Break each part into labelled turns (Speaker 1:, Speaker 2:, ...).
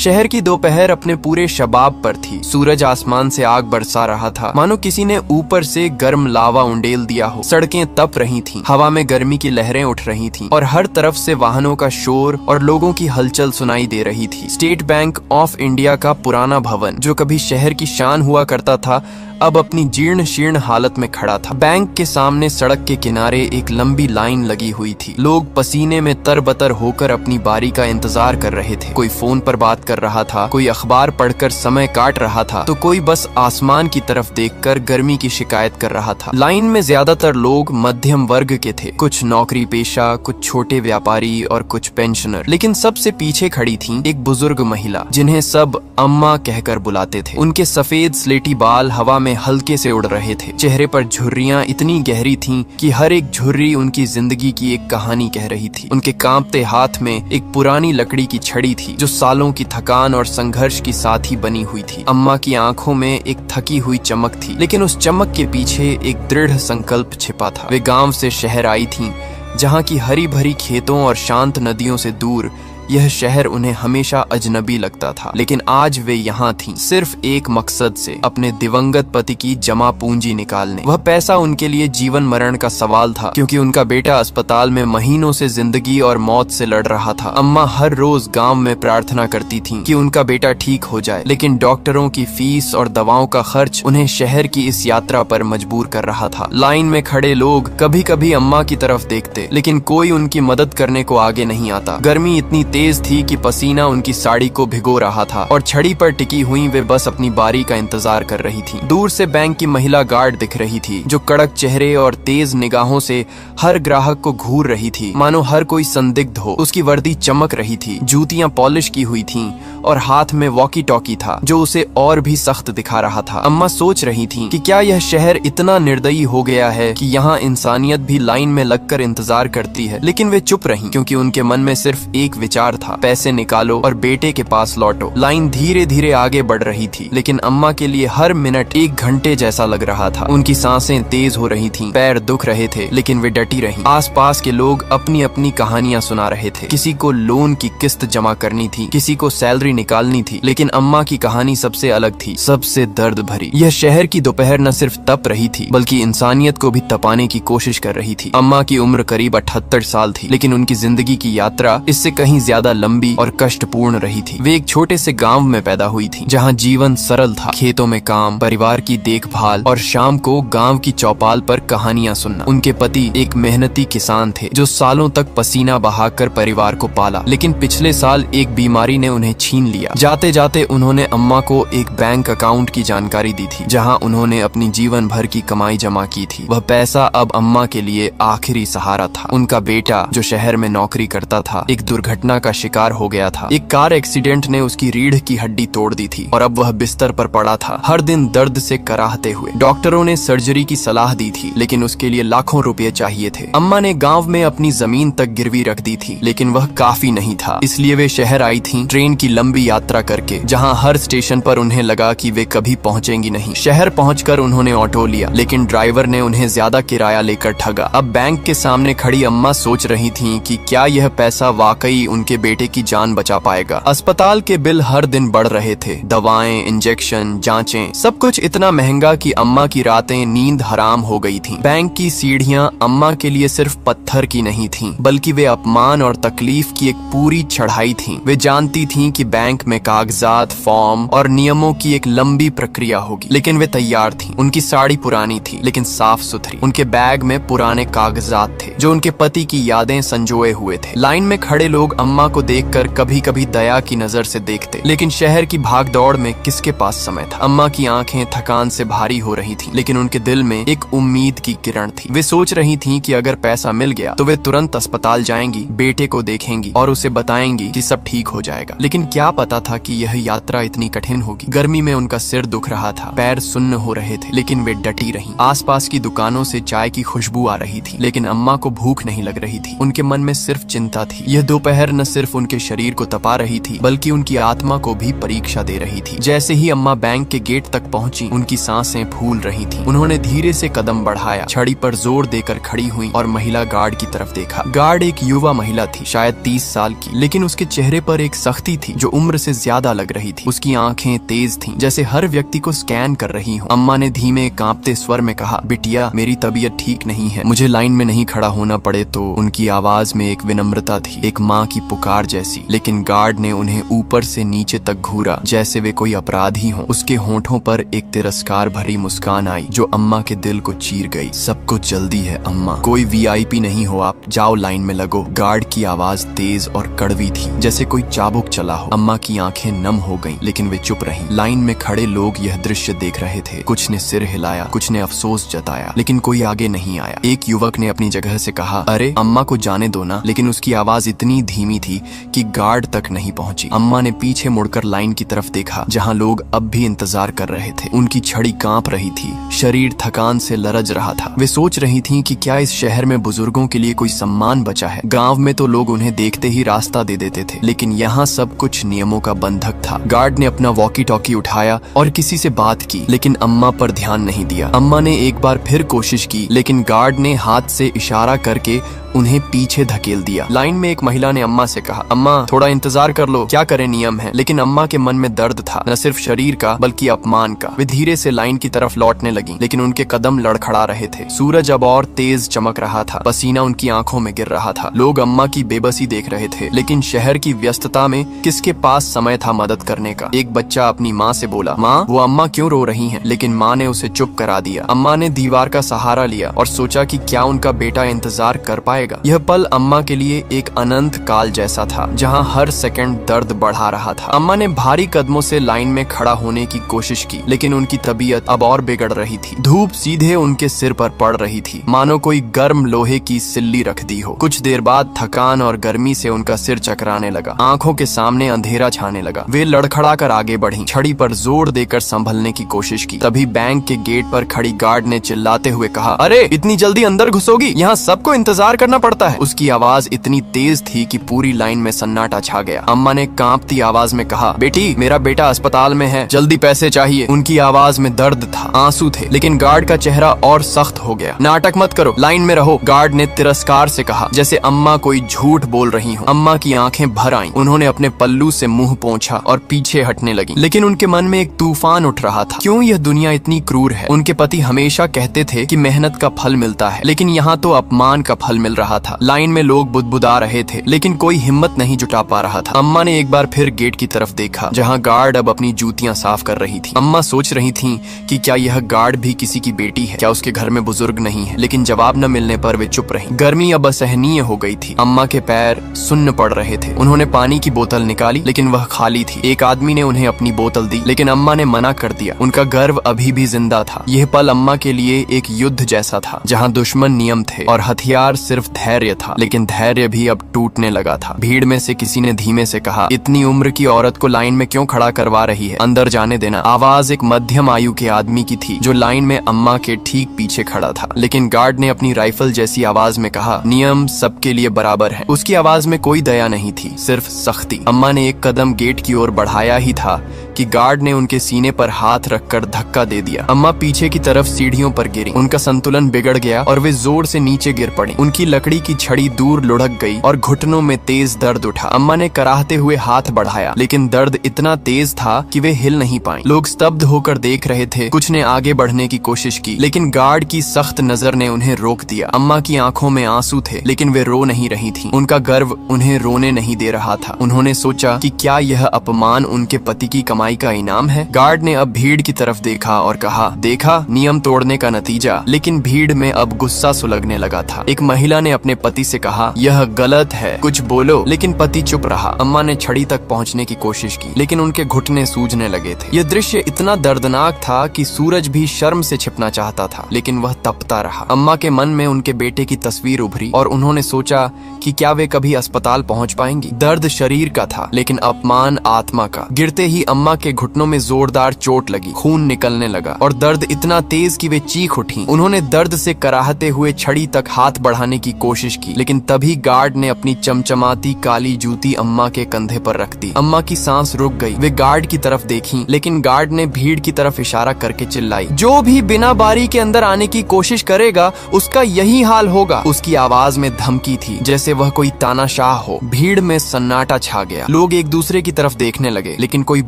Speaker 1: शहर की दोपहर अपने पूरे शबाब पर थी। सूरज आसमान से आग बरसा रहा था, मानो किसी ने ऊपर से गर्म लावा उंडेल दिया हो। सड़कें तप रही थीं, हवा में गर्मी की लहरें उठ रही थीं और हर तरफ से वाहनों का शोर और लोगों की हलचल सुनाई दे रही थी। स्टेट बैंक ऑफ इंडिया का पुराना भवन, जो कभी शहर की शान हुआ करता था, अब अपनी जीर्ण शीर्ण हालत में खड़ा था। बैंक के सामने सड़क के किनारे एक लंबी लाइन लगी हुई थी। लोग पसीने में तरबतर होकर अपनी बारी का इंतजार कर रहे थे। कोई फोन पर बात कर रहा था, कोई अखबार पढ़कर समय काट रहा था, तो कोई बस आसमान की तरफ देखकर गर्मी की शिकायत कर रहा था। लाइन में ज्यादातर लोग मध्यम वर्ग के थे, कुछ नौकरी पेशा, कुछ छोटे व्यापारी और कुछ पेंशनर। लेकिन सबसे पीछे खड़ी थी एक बुजुर्ग महिला, जिन्हें सब अम्मा कहकर बुलाते थे। उनके सफेद स्लेटी बाल हवा में हल्के से उड़ रहे थे। चेहरे पर झुर्रियां इतनी गहरी थीं कि हर एक झुर्री उनकी जिंदगी की एक कहानी कह रही थी। उनके कांपते हाथ में एक पुरानी लकड़ी की छड़ी थी, जो सालों की थकान और संघर्ष की साथी बनी हुई थी। अम्मा की आंखों में एक थकी हुई चमक थी, लेकिन उस चमक के पीछे एक दृढ़ संकल्प छिपा था। वे गांव से शहर आई थीं, जहां की हरी भरी खेतों और शांत नदियों से दूर यह शहर उन्हें हमेशा अजनबी लगता था। लेकिन आज वे यहाँ थीं, सिर्फ एक मकसद से, अपने दिवंगत पति की जमा पूंजी निकालने। वह पैसा उनके लिए जीवन मरण का सवाल था, क्योंकि उनका बेटा अस्पताल में महीनों से जिंदगी और मौत से लड़ रहा था। अम्मा हर रोज गांव में प्रार्थना करती थीं कि उनका बेटा ठीक हो जाए, लेकिन डॉक्टरों की फीस और दवाओं का खर्च उन्हें शहर की इस यात्रा पर मजबूर कर रहा था। लाइन में खड़े लोग कभी कभी अम्मा की तरफ देखते, लेकिन कोई उनकी मदद करने को आगे नहीं आता। गर्मी इतनी तेज थी कि पसीना उनकी साड़ी को भिगो रहा था और छड़ी पर टिकी हुई वे बस अपनी बारी का इंतजार कर रही थी। दूर से बैंक की महिला गार्ड दिख रही थी, जो कड़क चेहरे और तेज निगाहों से हर ग्राहक को घूर रही थी, मानो हर कोई संदिग्ध हो। उसकी वर्दी चमक रही थी, जूतियां पॉलिश की हुई थीं और हाथ में वॉकी टॉकी था, जो उसे और भी सख्त दिखा रहा था। अम्मा सोच रही थी कि क्या यह शहर इतना निर्दयी हो गया है कि यहाँ इंसानियत भी लाइन में लगकर इंतजार करती है। लेकिन वे चुप रहीं, क्योंकि उनके मन में सिर्फ एक विचार था, पैसे निकालो और बेटे के पास लौटो। लाइन धीरे धीरे आगे बढ़ रही थी, लेकिन अम्मा के लिए हर मिनट एक घंटे जैसा लग रहा था। उनकी सांसें तेज हो रही थीं, पैर दुख रहे थे, लेकिन वे डटी रहीं। आसपास के लोग अपनी अपनी कहानियां सुना रहे थे। किसी को लोन की किस्त जमा करनी थी, किसी को सैलरी निकालनी थी, लेकिन अम्मा की कहानी सबसे अलग थी, सबसे दर्द भरी। यह शहर की दोपहर न सिर्फ तप रही थी, बल्कि इंसानियत को भी तपाने की कोशिश कर रही थी। अम्मा की उम्र करीब 78 साल थी, लेकिन उनकी जिंदगी की यात्रा इससे कहीं ज्यादा लंबी और कष्टपूर्ण रही थी। वे एक छोटे से गांव में पैदा हुई थी, जहां जीवन सरल था, खेतों में काम, परिवार की देखभाल और शाम को गांव की चौपाल पर कहानियां सुनना। उनके पति एक मेहनती किसान थे, जो सालों तक पसीना बहाकर परिवार को पाला, लेकिन पिछले साल एक बीमारी ने उन्हें छीन लिया। जाते जाते उन्होंने अम्मा को एक बैंक अकाउंट की जानकारी दी थी, जहां उन्होंने अपनी जीवन भर की कमाई जमा की थी। वह पैसा अब अम्मा के लिए आखिरी सहारा था। उनका बेटा, जो शहर में नौकरी करता था, एक दुर्घटना का शिकार हो गया था। एक कार एक्सीडेंट ने उसकी रीढ़ की हड्डी तोड़ दी थी और अब वह बिस्तर पर पड़ा था, हर दिन दर्द से कराहते हुए। डॉक्टरों ने सर्जरी की सलाह दी थी, लेकिन उसके लिए लाखों रुपए चाहिए थे। अम्मा ने गांव में अपनी जमीन तक गिरवी रख दी थी, लेकिन वह काफी नहीं था। इसलिए वे शहर आई थीं, ट्रेन की लंबी यात्रा करके, जहां हर स्टेशन पर उन्हें लगा कि वे कभी पहुंचेंगी नहीं। शहर पहुंचकर उन्होंने ऑटो लिया, लेकिन ड्राइवर ने उन्हें ज्यादा किराया लेकर ठगा। अब बैंक के सामने खड़ी अम्मा सोच रही थीं कि क्या यह पैसा वाकई उनके बेटे की जान बचा पाएगा। अस्पताल के बिल हर दिन बढ़ रहे थे, दवाएं, इंजेक्शन, जांचें, सब कुछ इतना महंगा कि अम्मा की रातें नींद हराम हो गई थीं। बैंक की सीढ़ियां अम्मा के लिए सिर्फ पत्थर की नहीं थीं, बल्कि वे अपमान और तकलीफ की एक पूरी चढ़ाई थीं। वे जानती थीं कि बैंक में कागजात, फॉर्म और नियमों की एक लंबी प्रक्रिया होगी, लेकिन वे तैयार थीं। उनकी साड़ी पुरानी थी, लेकिन साफ सुथरी। उनके बैग में पुराने कागजात थे, जो उनके पति की यादें संजोए हुए थे। लाइन में खड़े लोग अम्मा को देखकर कभी कभी दया की नजर से देखते, लेकिन शहर की भागदौड़ में किसके पास समय था। अम्मा की आंखें थकान से भारी हो रही थीं, लेकिन उनके दिल में एक उम्मीद की किरण थी। वे सोच रही थीं कि अगर पैसा मिल गया तो वे तुरंत अस्पताल जाएंगी, बेटे को देखेंगी और उसे बताएंगी कि सब ठीक हो जाएगा। लेकिन क्या पता था कि यह यात्रा इतनी कठिन होगी। गर्मी में उनका सिर दुख रहा था, पैर सुन्न हो रहे थे, लेकिन वे डटी रहीं। आसपास की दुकानों से चाय की खुशबू आ रही थी, लेकिन अम्मा को भूख नहीं लग रही थी। उनके मन में सिर्फ चिंता थी। यह दोपहर न सिर्फ उनके शरीर को तपा रही थी बल्कि उनकी आत्मा को भी परीक्षा दे रही थी। जैसे ही अम्मा बैंक के गेट तक पहुंची, उनकी सांसें फूल रही थी। उन्होंने धीरे से कदम बढ़ाया, छड़ी पर जोर देकर खड़ी हुई और महिला गार्ड की तरफ देखा। गार्ड एक युवा महिला थी, शायद 30 साल की, लेकिन उसके चेहरे पर एक सख्ती थी जो उम्र से ज्यादा लग रही थी। उसकी आंखें तेज थीं, जैसे हर व्यक्ति को स्कैन कर रही हो। अम्मा ने धीमे कांपते स्वर में कहा, बिटिया मेरी तबीयत ठीक नहीं है, मुझे लाइन में नहीं खड़ा होना पड़े तो। उनकी आवाज में एक विनम्रता थी, एक माँ की पुकार जैसी। लेकिन गार्ड ने उन्हें ऊपर से नीचे तक घूरा जैसे वे कोई अपराधी हों। उसके होंठों पर एक तिरस्कार भरी मुस्कान आई जो अम्मा के दिल को चीर गई। सब कुछ जल्दी है अम्मा, कोई वीआईपी नहीं हो आप, जाओ लाइन में लगो। गार्ड की आवाज तेज और कड़वी थी, जैसे कोई चाबुक चला हो। अम्मा की आंखें नम हो गईं, लेकिन वे चुप रहीं। लाइन में खड़े लोग यह दृश्य देख रहे थे। कुछ ने सिर हिलाया, कुछ ने अफसोस जताया, लेकिन कोई आगे नहीं आया। एक युवक ने अपनी जगह से कहा, अरे अम्मा को जाने दो ना, लेकिन उसकी आवाज इतनी धीमी थी कि गार्ड तक नहीं पहुंची। अम्मा ने पीछे मुड़कर लाइन की तरफ देखा, जहां लोग अब भी इंतजार कर रहे थे। उनकी छड़ी कांप रही थी, शरीर थकान से लरज रहा था। वे सोच रही थीं कि क्या इस शहर में बुजुर्गों के लिए कोई सम्मान बचा है। गांव में तो लोग उन्हें देखते ही रास्ता दे देते थे, लेकिन यहाँ सब कुछ नियमों का बंधक था। गार्ड ने अपना वॉकी टॉकी उठाया और किसी से बात की, लेकिन अम्मा पर ध्यान नहीं दिया। अम्मा ने एक बार फिर कोशिश की, लेकिन गार्ड ने हाथ से इशारा करके उन्हें पीछे धकेल दिया। लाइन में एक महिला ने अम्मा से कहा, अम्मा थोड़ा इंतजार कर लो, क्या करें नियम है। लेकिन अम्मा के मन में दर्द था, न सिर्फ शरीर का बल्कि अपमान का। वे धीरे से लाइन की तरफ लौटने लगी, लेकिन उनके कदम लड़खड़ा रहे थे। सूरज अब और तेज चमक रहा था, पसीना उनकी आंखों में गिर रहा था। लोग अम्मा की बेबसी देख रहे थे, लेकिन शहर की व्यस्तता में किसके पास समय था मदद करने का। एक बच्चा अपनी माँ से बोला, माँ वो अम्मा क्यों रो रही हैं? लेकिन माँ ने उसे चुप करा दिया। अम्मा ने दीवार का सहारा लिया और सोचा कि क्या उनका बेटा इंतजार कर पाएगा। यह पल अम्मा के लिए एक अनंत काल जैसा था, जहां हर सेकंड दर्द बढ़ा रहा था। अम्मा ने भारी कदमों से लाइन में खड़ा होने की कोशिश की, लेकिन उनकी तबीयत अब और बिगड़ रही थी। धूप सीधे उनके सिर पर पड़ रही थी, मानो कोई गर्म लोहे की सिल्ली रख दी हो। कुछ देर बाद थकान और गर्मी से उनका सिर चकराने लगा, आंखों के सामने अंधेरा छाने लगा। वे लड़खड़ा कर आगे बढ़ी, छड़ी पर जोर देकर संभलने की कोशिश की। तभी बैंक के गेट पर खड़ी गार्ड ने चिल्लाते हुए कहा, अरे इतनी जल्दी अंदर घुसोगी? यहाँ सबको इंतजार करना पड़ता है। उसकी आवाज इतनी तेज थी कि पूरी लाइन में सन्नाटा छा गया। अम्मा ने कांपती आवाज में कहा, बेटी मेरा बेटा अस्पताल में है, जल्दी पैसे चाहिए। उनकी आवाज में दर्द था, आंसू थे, लेकिन गार्ड का चेहरा और सख्त हो गया। नाटक मत करो, लाइन में रहो, गार्ड ने तिरस्कार से कहा, जैसे अम्मा कोई झूठ बोल रही हो। अम्मा की आंखें भर आईं, उन्होंने अपने पल्लू से मुंह पोंछा और पीछे हटने लगी। लेकिन उनके मन में एक तूफान उठ रहा था। क्यों यह दुनिया इतनी क्रूर है? उनके पति हमेशा कहते थे कि मेहनत का फल मिलता है, लेकिन यहाँ तो अपमान का फल मिल रहा था। लाइन में लोग बुदबुदा रहे थे, लेकिन कोई हिम्मत नहीं जुटा पा रहा था। अम्मा ने एक बार फिर गेट की तरफ देखा, जहाँ गार्ड अब अपनी जूतियां साफ कर रही थी। अम्मा सोच रही थीं कि क्या यह गार्ड भी किसी की बेटी है, क्या उसके घर में बुजुर्ग नहीं है। लेकिन जवाब न मिलने पर वे चुप रहीं। गर्मी अब असहनीय हो गई थी, अम्मा के पैर सुन्न पड़ रहे थे। उन्होंने पानी की बोतल निकाली, लेकिन वह खाली थी। एक आदमी ने उन्हें अपनी बोतल दी, लेकिन अम्मा ने मना कर दिया। उनका गर्व अभी भी जिंदा था। यह पल अम्मा के लिए एक युद्ध जैसा था, जहाँ दुश्मन नियम थे और हथियार सिर्फ धैर्य था। लेकिन धैर्य भी अब टूटने लगा था। भीड़ में से किसी ने धीमे से कहा, इतनी उम्र की औरत को लाइन में क्यों खड़ा करवा रही है? अंदर जाने देना। आवाज एक मध्यम आयु के आदमी की थी, जो लाइन में अम्मा के ठीक पीछे खड़ा था। लेकिन गार्ड ने अपनी राइफल जैसी आवाज में कहा, नियम सबके लिए बराबर है। उसकी आवाज में कोई दया नहीं थी, सिर्फ सख्ती। अम्मा ने एक कदम गेट की ओर बढ़ाया ही था कि गार्ड ने उनके सीने पर हाथ रखकर धक्का दे दिया। अम्मा पीछे की तरफ सीढ़ियों पर गिरी, उनका संतुलन बिगड़ गया और वे जोर से नीचे गिर पड़ी। उनकी लकड़ी की छड़ी दूर लुढ़क गई और घुटनों में तेज दर्द उठा। अम्मा ने कराहते हुए हाथ बढ़ाया, लेकिन दर्द इतना तेज था कि वे हिल नहीं पाई। लोग स्तब्ध होकर देख रहे थे। कुछ ने आगे बढ़ने की कोशिश की, लेकिन गार्ड की सख्त नजर ने उन्हें रोक दिया। अम्मा की आंखों में आंसू थे, लेकिन वे रो नहीं रही थीं। उनका गर्व उन्हें रोने नहीं दे रहा था। उन्होंने सोचा कि क्या यह अपमान उनके पति की कमाई का इनाम है। गार्ड ने अब भीड़ की तरफ देखा और कहा, देखा नियम तोड़ने का नतीजा। लेकिन भीड़ में अब गुस्सा सुलगने लगा था। एक महिला ने अपने पति से कहा, यह गलत है, कुछ बोलो। लेकिन पति चुप रहा। अम्मा ने छड़ी तक पहुंचने की कोशिश की, लेकिन उनके घुटने सूजने लगे थे। यह दृश्य इतना दर्दनाक था कि सूरज भी शर्म से छिपना चाहता था, लेकिन वह तपता रहा। अम्मा के मन में उनके बेटे की तस्वीर उभरी और उन्होंने सोचा कि क्या वे कभी अस्पताल पहुंच पाएंगी। दर्द शरीर का था, लेकिन अपमान आत्मा का। गिरते ही अम्मा के घुटनों में जोरदार चोट लगी, खून निकलने लगा और दर्द इतना तेज कि वे चीख उठी। उन्होंने दर्द से कराहते हुए छड़ी तक हाथ बढ़ाने की कोशिश की, लेकिन तभी गार्ड ने अपनी चमचमाती काली जूती अम्मा के कंधे पर रख दी। अम्मा की सांस रुक गई। वे गार्ड की तरफ देखीं, लेकिन गार्ड ने भीड़ की तरफ इशारा करके चिल्लाई, जो भी बिना बारी के अंदर आने की कोशिश करेगा उसका यही हाल होगा। उसकी आवाज में धमकी थी, जैसे वह कोई तानाशाह हो। भीड़ में सन्नाटा छा गया। लोग एक दूसरे की तरफ देखने लगे, लेकिन कोई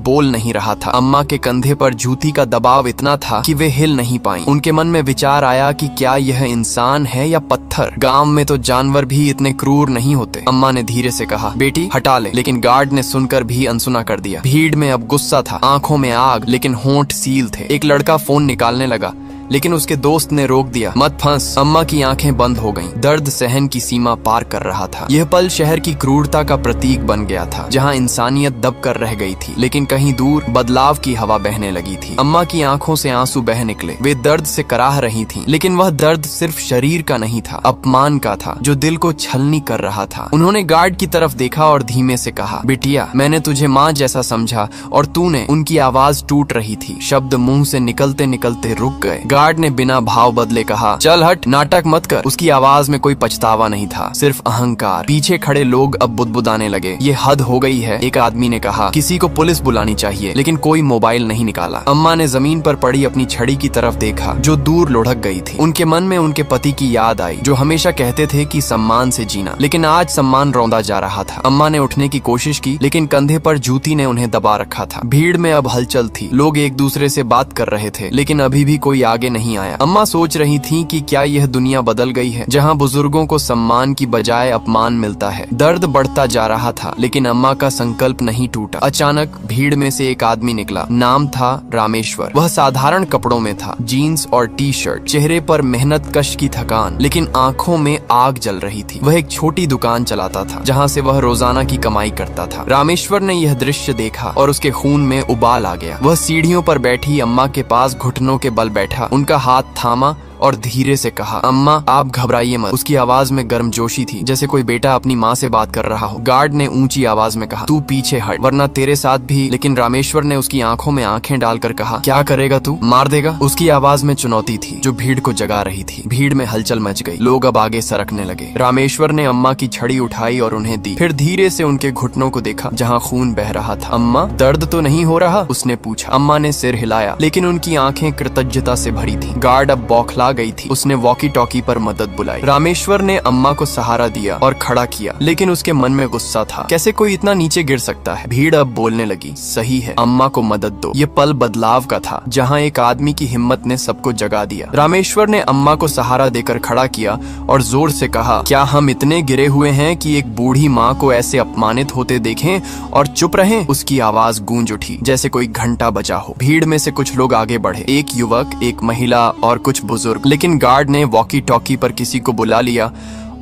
Speaker 1: बोल नहीं रहा था। अम्मा के कंधे पर जूती का दबाव इतना था कि वे हिल नहीं पाई। उनके मन में विचार आया कि क्या यह इंसान है या पत्थर। गांव में तो जानवर भी इतने क्रूर नहीं होते। अम्मा ने धीरे से कहा, बेटी हटा ले, लेकिन गार्ड ने सुनकर भी अनसुना कर दिया। भीड़ में अब गुस्सा था, आंखों में आग, लेकिन होंठ सील थे। एक लड़का फोन निकालने लगा, लेकिन उसके दोस्त ने रोक दिया, मत फंस। अम्मा की आंखें बंद हो गईं। दर्द सहन की सीमा पार कर रहा था। यह पल शहर की क्रूरता का प्रतीक बन गया था, जहां इंसानियत दब कर रह गई थी, लेकिन कहीं दूर बदलाव की हवा बहने लगी थी। अम्मा की आंखों से आंसू बह निकले। वे दर्द से कराह रही थीं, लेकिन वह दर्द सिर्फ शरीर का नहीं था, अपमान का था, जो दिल को छलनी कर रहा था। उन्होंने गार्ड की तरफ देखा और धीमे से कहा, बिटिया, मैंने तुझे माँ जैसा समझा और तूने। उनकी आवाज टूट रही थी, शब्द मुंह से निकलते निकलते रुक गए। गार्ड ने बिना भाव बदले कहा, चल हट, नाटक मत कर। उसकी आवाज में कोई पछतावा नहीं था, सिर्फ अहंकार। पीछे खड़े लोग अब बुदबुदाने लगे, ये हद हो गई है। एक आदमी ने कहा, किसी को पुलिस बुलानी चाहिए, लेकिन कोई मोबाइल नहीं निकाला। अम्मा ने जमीन पर पड़ी अपनी छड़ी की तरफ देखा, जो दूर लुढ़क गई थी। उनके मन में उनके पति की याद आई, जो हमेशा कहते थे कि सम्मान से जीना, लेकिन आज सम्मान रौंदा जा रहा था। अम्मा ने उठने की कोशिश की, लेकिन कंधे पर जूती ने उन्हें दबा रखा था। भीड़ में अब हलचल थी, लोग एक दूसरे से बात कर रहे थे, लेकिन अभी भी कोई आगे नहीं आया। अम्मा सोच रही थी कि क्या यह दुनिया बदल गई है, जहां बुजुर्गों को सम्मान की बजाय अपमान मिलता है। दर्द बढ़ता जा रहा था, लेकिन अम्मा का संकल्प नहीं टूटा। अचानक भीड़ में से एक आदमी निकला। नाम था रामेश्वर। वह साधारण कपड़ों में था, जीन्स और टी शर्ट, चेहरे पर मेहनत कश की थकान, लेकिन आंखों में आग जल रही थी। वह एक छोटी दुकान चलाता था, जहां से वह रोजाना की कमाई करता था। रामेश्वर ने यह दृश्य देखा और उसके खून में उबाल आ गया। वह सीढ़ियों पर बैठी अम्मा के पास घुटनों के बल बैठा, उनका हाथ थामा और धीरे से कहा, अम्मा आप घबराइए मत। उसकी आवाज में गर्मजोशी थी, जैसे कोई बेटा अपनी माँ से बात कर रहा हो। गार्ड ने ऊंची आवाज में कहा, तू पीछे हट, वरना तेरे साथ भी। लेकिन रामेश्वर ने उसकी आंखों में आंखें डालकर कहा, क्या करेगा तू, मार देगा? उसकी आवाज में चुनौती थी, जो भीड़ को जगा रही थी। भीड़ में हलचल मच गई, लोग अब आगे सरकने लगे। रामेश्वर ने अम्मा की छड़ी उठाई और उन्हें दी, फिर धीरे से उनके घुटनों को देखा, जहाँ खून बह रहा था। अम्मा, दर्द तो नहीं हो रहा? उसने पूछा। अम्मा ने सिर हिलाया, लेकिन उनकी आंखें कृतज्ञता से भरी थी। गार्ड अब बौखला गई थी। उसने वॉकी टॉकी पर मदद बुलाई। रामेश्वर ने अम्मा को सहारा दिया और खड़ा किया, लेकिन उसके मन में गुस्सा था। कैसे कोई इतना नीचे गिर सकता है? भीड़ अब बोलने लगी, सही है, अम्मा को मदद दो। ये पल बदलाव का था, जहां एक आदमी की हिम्मत ने सबको जगा दिया। रामेश्वर ने अम्मा को सहारा देकर खड़ा किया और जोर से कहा, क्या हम इतने गिरे हुए हैं कि एक बूढ़ी माँ को ऐसे अपमानित होते देखें और चुप रहें? उसकी आवाज गूंज उठी, जैसे कोई घंटा बजा हो। भीड़ में से कुछ लोग आगे बढ़े, एक युवक, एक महिला और कुछ बुजुर्ग। लेकिन गार्ड ने वॉकी टॉकी पर किसी को बुला लिया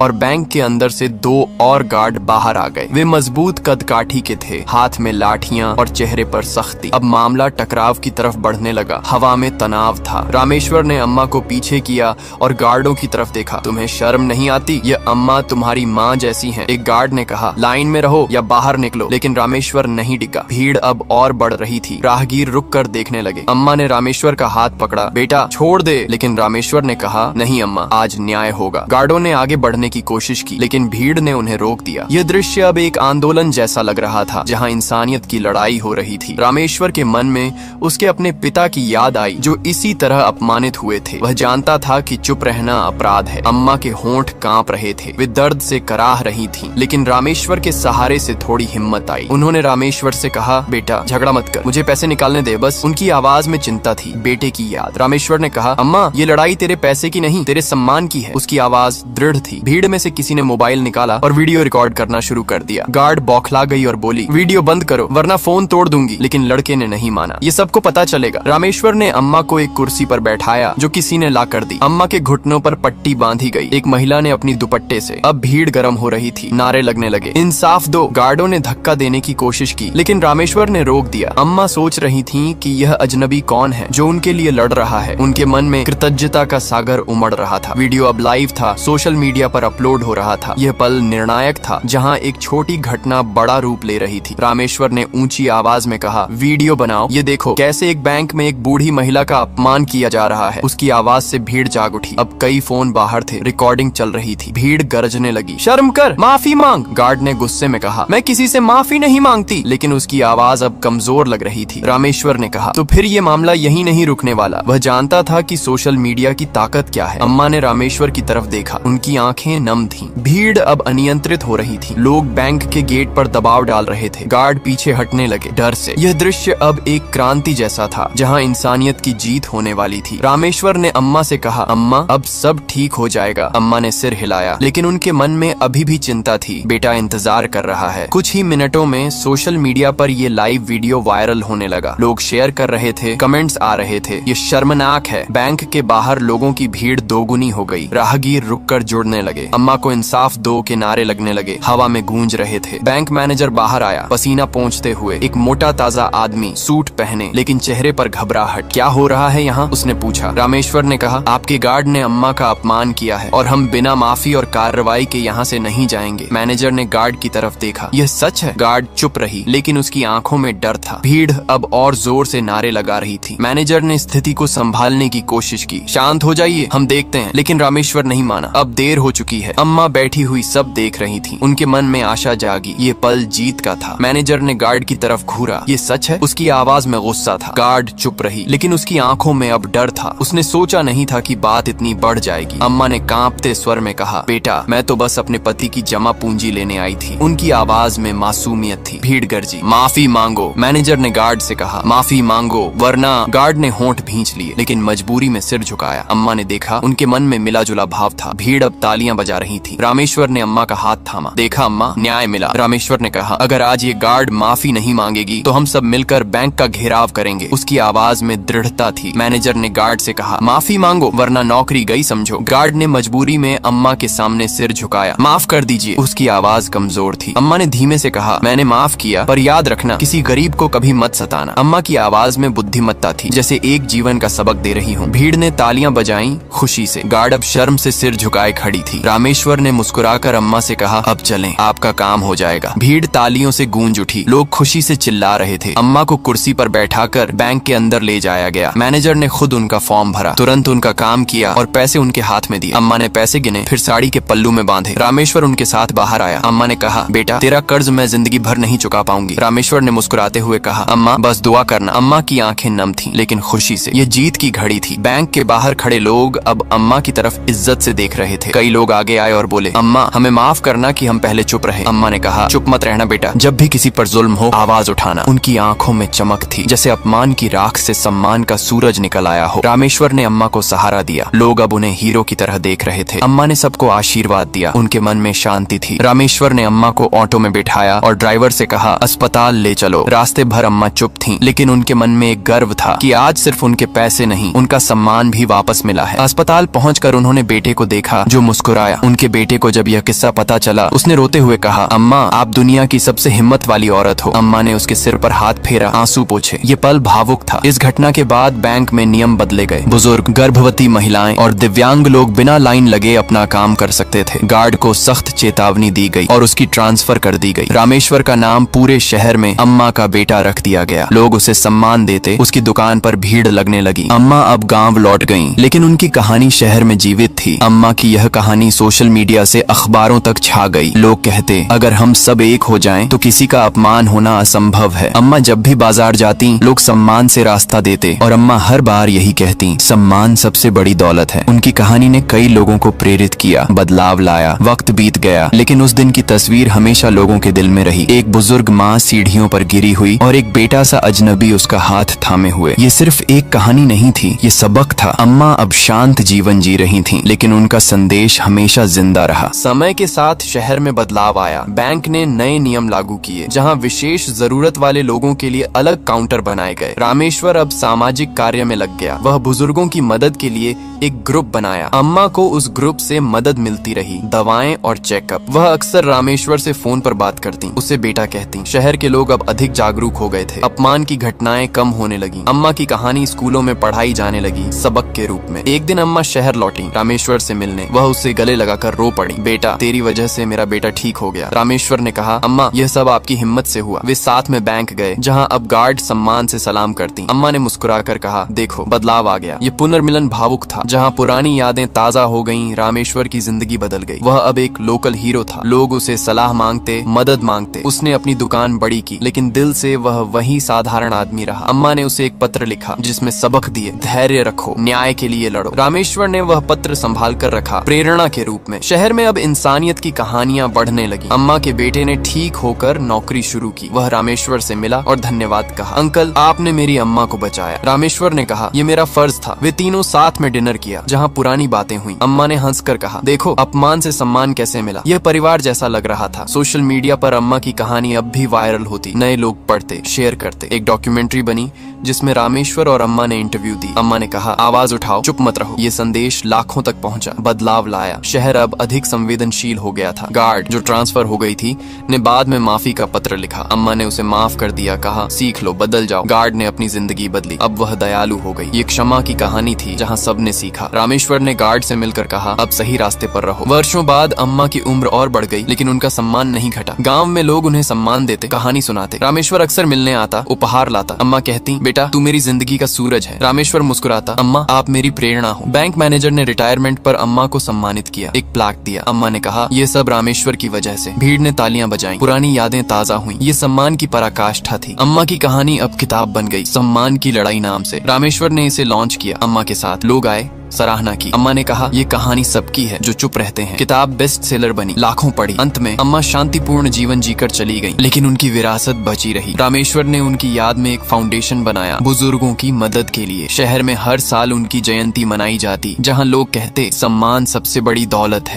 Speaker 1: और बैंक के अंदर से 2 और गार्ड बाहर आ गए। वे मजबूत कदकाठी के थे, हाथ में लाठियां और चेहरे पर सख्ती। अब मामला टकराव की तरफ बढ़ने लगा। हवा में तनाव था। रामेश्वर ने अम्मा को पीछे किया और गार्डों की तरफ देखा। तुम्हें शर्म नहीं आती? ये अम्मा तुम्हारी माँ जैसी हैं। एक गार्ड ने कहा, लाइन में रहो या बाहर निकलो। लेकिन रामेश्वर नहीं टिका। भीड़ अब और बढ़ रही थी। राहगीर रुक कर देखने लगे। अम्मा ने रामेश्वर का हाथ पकड़ा, बेटा छोड़ दे। लेकिन रामेश्वर ने कहा, नहीं अम्मा, आज न्याय होगा। गार्डों ने आगे बढ़ने की कोशिश की, लेकिन भीड़ ने उन्हें रोक दिया। यह दृश्य अब एक आंदोलन जैसा लग रहा था, जहां इंसानियत की लड़ाई हो रही थी। रामेश्वर के मन में उसके अपने पिता की याद आई, जो इसी तरह अपमानित हुए थे। वह जानता था कि चुप रहना अपराध है। अम्मा के होंठ कांप रहे थे, वे दर्द से कराह रही थीं, लेकिन रामेश्वर के सहारे से थोड़ी हिम्मत आई। उन्होंने रामेश्वर से कहा, बेटा झगड़ा मत कर, मुझे पैसे निकालने दे बस। उनकी आवाज में चिंता थी, बेटे की याद। रामेश्वर ने कहा, अम्मा ये लड़ाई तेरे पैसे की नहीं, तेरे सम्मान की है। उसकी आवाज दृढ़ थी। भीड़ में से किसी ने मोबाइल निकाला और वीडियो रिकॉर्ड करना शुरू कर दिया। गार्ड बौखला गई और बोली, वीडियो बंद करो वरना फोन तोड़ दूंगी। लेकिन लड़के ने नहीं माना, ये सबको पता चलेगा। रामेश्वर ने अम्मा को एक कुर्सी पर बैठाया, जो किसी ने ला कर दी। अम्मा के घुटनों पर पट्टी बांधी गई। एक महिला ने अपनी दुपट्टे से। अब भीड़ गर्म हो रही थी, नारे लगने लगे, इंसाफ दो। गार्डों ने धक्का देने की कोशिश की, लेकिन रामेश्वर ने रोक दिया। अम्मा सोच रही थी कि यह अजनबी कौन है जो उनके लिए लड़ रहा है। उनके मन में कृतज्ञता का सागर उमड़ रहा था। वीडियो अब लाइव था, सोशल मीडिया पर अपलोड हो रहा था। यह पल निर्णायक था, जहां एक छोटी घटना बड़ा रूप ले रही थी। रामेश्वर ने ऊंची आवाज में कहा, वीडियो बनाओ, ये देखो कैसे एक बैंक में एक बूढ़ी महिला का अपमान किया जा रहा है। उसकी आवाज से भीड़ जाग उठी। अब कई फोन बाहर थे, रिकॉर्डिंग चल रही थी। भीड़ गरजने लगी, शर्म कर, माफी मांग। गार्ड ने गुस्से में कहा, मैं किसी से माफी नहीं मांगती, लेकिन उसकी आवाज अब कमजोर लग रही थी। रामेश्वर ने कहा, तो फिर ये मामला यही नहीं रुकने वाला। वह जानता था कि सोशल मीडिया की ताकत क्या है। अम्मा ने रामेश्वर की तरफ देखा, उनकी आंखें नम थीं। भीड़ अब अनियंत्रित हो रही थी। लोग बैंक के गेट पर दबाव डाल रहे थे। गार्ड पीछे हटने लगे डर से। यह दृश्य अब एक क्रांति जैसा था, जहां इंसानियत की जीत होने वाली थी। रामेश्वर ने अम्मा से कहा, अम्मा अब सब ठीक हो जाएगा। अम्मा ने सिर हिलाया, लेकिन उनके मन में अभी भी चिंता थी। बेटा इंतजार कर रहा है। कुछ ही मिनटों में सोशल मीडिया पर ये लाइव वीडियो वायरल होने लगा। लोग शेयर कर रहे थे, कमेंट्स आ रहे थे, ये शर्मनाक है। बैंक के बाहर लोगों की भीड़ दोगुनी हो गई। राहगीर रुककर जुड़ने लगे। अम्मा को इंसाफ दो के नारे लगने लगे, हवा में गूंज रहे थे। बैंक मैनेजर बाहर आया, पसीना पोंछते हुए। एक मोटा ताजा आदमी, सूट पहने, लेकिन चेहरे पर घबराहट। क्या हो रहा है यहाँ? उसने पूछा। रामेश्वर ने कहा, आपके गार्ड ने अम्मा का अपमान किया है और हम बिना माफी और कार्रवाई के यहाँ से नहीं जाएंगे। मैनेजर ने गार्ड की तरफ देखा। यह सच है? गार्ड चुप रही, लेकिन उसकी आंखों में डर था। भीड़ अब और जोर से नारे लगा रही थी। मैनेजर ने स्थिति को संभालने की कोशिश की। शांत हो जाइए, हम देखते हैं। लेकिन रामेश्वर नहीं माना। अब देर हो चुकी है। अम्मा बैठी हुई सब देख रही थी। उनके मन में आशा जागी। ये पल जीत का था। मैनेजर ने गार्ड की तरफ घूरा। ये सच है? उसकी आवाज में गुस्सा था। गार्ड चुप रही, लेकिन उसकी आंखों में अब डर था। उसने सोचा नहीं था कि बात इतनी बढ़ जाएगी। अम्मा ने कांपते स्वर में कहा, बेटा मैं तो बस अपने पति की जमा पूंजी लेने आई थी। उनकी आवाज में मासूमियत थी। भीड़ गरजी, माफी मांगो। मैनेजर ने गार्ड से कहा, माफी मांगो वरना। गार्ड ने होंठ भींच लिए, लेकिन मजबूरी में सिर झुकाया। अम्मा ने देखा, उनके मन में मिला जुला भाव था। भीड़ अब तालियां बजा रही थी। रामेश्वर ने अम्मा का हाथ थामा। देखा अम्मा, न्याय मिला। रामेश्वर ने कहा, अगर आज ये गार्ड माफी नहीं मांगेगी तो हम सब मिलकर बैंक का घेराव करेंगे। उसकी आवाज में दृढ़ता थी। मैनेजर ने गार्ड से कहा, माफी मांगो वरना नौकरी गई समझो। गार्ड ने मजबूरी में अम्मा के सामने सिर झुकाया। माफ कर दीजिए। उसकी आवाज कमजोर थी। अम्मा ने धीमे से कहा, मैंने माफ किया, पर याद रखना किसी गरीब को कभी मत सताना। अम्मा की आवाज में बुद्धिमत्ता थी, जैसे एक जीवन का सबक दे रही हूँ। भीड़ ने तालियां बजाई खुशी से। गार्ड अब शर्म से सिर झुकाए खड़ी थी। रामेश्वर ने मुस्कुराकर अम्मा से कहा, अब चलें, आपका काम हो जाएगा। भीड़ तालियों से गूंज उठी। लोग खुशी से चिल्ला रहे थे। अम्मा को कुर्सी पर बैठाकर बैंक के अंदर ले जाया गया। मैनेजर ने खुद उनका फॉर्म भरा, तुरंत उनका काम किया और पैसे उनके हाथ में दिए। अम्मा ने पैसे गिने, फिर साड़ी के पल्लू में बांधे। रामेश्वर उनके साथ बाहर आया। अम्मा ने कहा, बेटा तेरा कर्ज मैं जिंदगी भर नहीं चुका पाऊंगी। रामेश्वर ने मुस्कुराते हुए कहा, अम्मा बस दुआ करना। अम्मा की आंखें नम थीं, लेकिन खुशी से। ये जीत की घड़ी थी। बैंक के बाहर खड़े लोग अब अम्मा की तरफ इज्जत से देख रहे थे। कई लोग आगे आए और बोले, अम्मा हमें माफ करना कि हम पहले चुप रहे। अम्मा ने कहा, चुप मत रहना बेटा, जब भी किसी पर जुल्म हो आवाज उठाना। उनकी आंखों में चमक थी, जैसे अपमान की राख से सम्मान का सूरज निकल आया हो। रामेश्वर ने अम्मा को सहारा दिया। लोग अब उन्हें हीरो की तरह देख रहे थे। अम्मा ने सबको आशीर्वाद दिया। उनके मन में शांति थी। रामेश्वर ने अम्मा को ऑटो में बिठाया और ड्राइवर से कहा, अस्पताल ले चलो। रास्ते भर अम्मा चुप थीं, लेकिन उनके मन में एक गर्व था कि आज सिर्फ उनके पैसे नहीं, उनका सम्मान भी वापस मिला है। अस्पताल पहुंचकर उन्होंने बेटे को देखा, जो मुस्कुराया। उनके बेटे को जब यह किस्सा पता चला, उसने रोते हुए कहा, अम्मा आप दुनिया की सबसे हिम्मत वाली औरत हो। अम्मा ने उसके सिर पर हाथ फेरा, आंसू पोंछे। ये पल भावुक था। इस घटना के बाद बैंक में नियम बदले गए। बुजुर्ग, गर्भवती महिलाएं और दिव्यांग लोग बिना लाइन लगे अपना काम कर सकते थे। गार्ड को सख्त चेतावनी दी गई और उसकी ट्रांसफर कर दी गई। रामेश्वर का नाम पूरे शहर में अम्मा का बेटा रख दिया गया। लोग उसे सम्मान देते। उसकी दुकान पर भीड़ लगने लगी। अम्मा अब गांव लौट गईं, लेकिन उनकी कहानी शहर में जीवित थी। अम्मा की यह कहानी सोशल मीडिया से अखबारों तक छा गई। लोग कहते, अगर हम सब एक हो जाएं, तो किसी का अपमान होना असंभव है। अम्मा जब भी बाजार जाती, लोग सम्मान से रास्ता देते और अम्मा हर बार यही कहती, सम्मान सबसे बड़ी दौलत है। उनकी कहानी ने कई लोगों को प्रेरित किया, बदलाव लाया। वक्त बीत गया, लेकिन उस दिन की तस्वीर हमेशा लोगों के दिल में रही। एक बुजुर्ग माँ सीढ़ियों पर गिरी हुई और एक बेटा सा अजनबी उसका हाथ थामे हुए। ये सिर्फ एक कहानी नहीं थी, ये सबक था। अम्मा अब शांत जीवन जी रही थीं, लेकिन उनका संदेश हमेशा जिंदा रहा। समय के साथ शहर में बदलाव आया। बैंक ने नए नियम लागू किए, जहां विशेष जरूरत वाले लोगों के लिए अलग काउंटर बनाए गए। रामेश्वर अब सामाजिक कार्य में लग गया। वह बुजुर्गों की मदद के लिए एक ग्रुप बनाया। अम्मा को उस ग्रुप से मदद मिलती रही, दवाएं और चेकअप। वह अक्सर रामेश्वर से फोन पर बात करती, उसे बेटा कहती। शहर के लोग अब अधिक जागरूक हो गए थे। अपमान की घटनाएं कम होने लगी। अम्मा की कहानी स्कूलों में पढ़ाई जाने लगी, सबक के रूप में। एक दिन अम्मा शहर लौटी रामेश्वर से मिलने। वह उससे गले लगाकर रो पड़ी। बेटा, तेरी वजह से मेरा बेटा ठीक हो गया। रामेश्वर ने कहा, अम्मा यह सब आपकी हिम्मत से हुआ। वे साथ में बैंक गए, जहां अब गार्ड सम्मान से सलाम करती। अम्मा ने मुस्कुराकर कहा, देखो बदलाव आ गया। ये पुनर्मिलन भावुक था। जहां पुरानी यादें ताजा हो गईं, रामेश्वर की जिंदगी बदल गई। वह अब एक लोकल हीरो था। लोग उसे सलाह मांगते, मदद मांगते। उसने अपनी दुकान बड़ी की, लेकिन दिल से वह वही साधारण आदमी रहा। अम्मा ने उसे एक पत्र लिखा जिसमें सबक दिए, धैर्य रखो, न्याय के लिए लड़ो। रामेश्वर ने वह पत्र संभाल कर रखा, प्रेरणा के रूप में। शहर में अब इंसानियत की कहानियां बढ़ने लगी। अम्मा के बेटे ने ठीक होकर नौकरी शुरू की। वह रामेश्वर से मिला और धन्यवाद कहा। अंकल, आपने मेरी अम्मा को बचाया। रामेश्वर ने कहा, ये मेरा फर्ज था। वे तीनों साथ में डिनर किया, जहां पुरानी बातें हुई। अम्मा ने हंसकर कहा, देखो अपमान से सम्मान कैसे मिला। यह परिवार जैसा लग रहा था। सोशल मीडिया पर अम्मा की कहानी अब भी वायरल होती, नए लोग पढ़ते, शेयर करते। एक डॉक्यूमेंट्री बनी जिसमें रामेश्वर और अम्मा ने इंटरव्यू दी। अम्मा ने कहा, आवाज उठाओ, चुप मत रहो। ये संदेश लाखों तक पहुंचा, बदलाव लाया। शहर अब अधिक संवेदनशील हो गया था। गार्ड जो ट्रांसफर हो गई थी ने बाद में माफी का पत्र लिखा। अम्मा ने उसे माफ कर दिया, कहा सीख लो, बदल जाओ। गार्ड ने अपनी जिंदगी बदली, अब वह दयालु हो गई। ये क्षमा की कहानी थी जहाँ सबने सीखा। रामेश्वर ने गार्ड से मिलकर कहा, अब सही रास्ते पर रहो। वर्षों बाद अम्मा की उम्र और बढ़ गई, लेकिन उनका सम्मान नहीं घटा। गाँव में लोग उन्हें सम्मान देते, कहानी सुनाते। रामेश्वर अक्सर मिलने आता, उपहार लाता। अम्मा कहती, बेटा तू मेरी जिंदगी का सूरज है। रामेश्वर मुस्कुराता, अम्मा आप मेरी प्रेरणा हो। बैंक मैनेजर ने रिटायरमेंट पर अम्मा को सम्मानित किया, एक प्लेक दिया। अम्मा ने कहा, ये सब रामेश्वर की वजह से। भीड़ ने तालियां बजाई, पुरानी यादें ताजा हुई। ये सम्मान की पराकाष्ठा थी। अम्मा की कहानी अब किताब बन गई, सम्मान की लड़ाई नाम से। रामेश्वर ने इसे लॉन्च किया अम्मा के साथ। लोग आए, सराहना की। अम्मा ने कहा, ये कहानी सबकी है जो चुप रहते हैं। किताब बेस्ट सेलर बनी, लाखों पढ़ी। अंत में अम्मा शांतिपूर्ण जीवन जीकर चली गई, लेकिन उनकी विरासत बची रही। रामेश्वर ने उनकी याद में एक फाउंडेशन बनाया, बुजुर्गों की मदद के लिए। शहर में हर साल उनकी जयंती मनाई जाती, जहां लोग कहते, सम्मान सबसे बड़ी दौलत है।